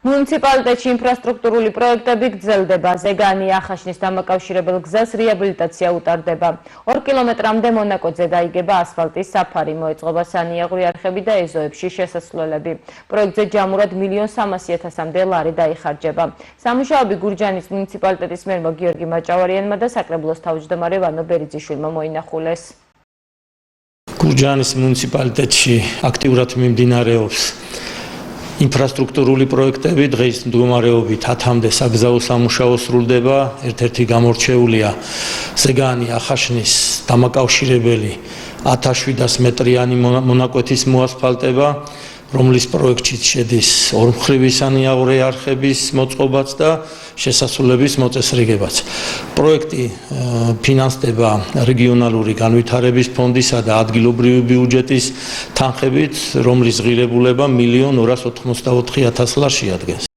მუნიციპალიტეტში ინფრასტრუქტურული პროექტები გრძელდება. ზეგანი ახაშნის დამაკავშირებელ გზას რეაბილიტაცია utardeba. 2 კილომეტრამდე მონაკოძე გაიგება ასფალტის საფარი, მოეწყობა სანიაღვრე არხები და ეზოებში შესასვლელები. პროექტზე ჯამურად 1.300.000-მდე ლარი დაიხარჯება. სამუშაოები გურჯაანის მუნიციპალიტეტის მერმა გიორგი მაჭავარიანმა და საკრებულოს თავმჯდომარე ვანო ბერიძიშვილმა მოინახულეს. გურჯაანის მუნიციპალიტეტში აქტიურად მიმდინარეობს ინფრასტრუქტურული პროექტები. დღეს მდგომარეობით 10-მდე საგზაო სამუშაო სრულდება. ერთ-ერთი გამორჩეულია ზეგანი ახაშნის დამაკავშირებელი 1700 მეტრიანი მონაკვეთის მოასფალტება, რომლის პროექტშიც შედის ორმხრივი სანიაღვრე არხების მოწყობაც და შესასვლელების მოწესრიგებაც. პროექტი ფინანსდება რეგიონალური განვითარების ფონდისა და ადგილობრივი ბიუჯეტის თანხებით, რომლის ღირებულება 1.284.000 ლარს შეადგენს.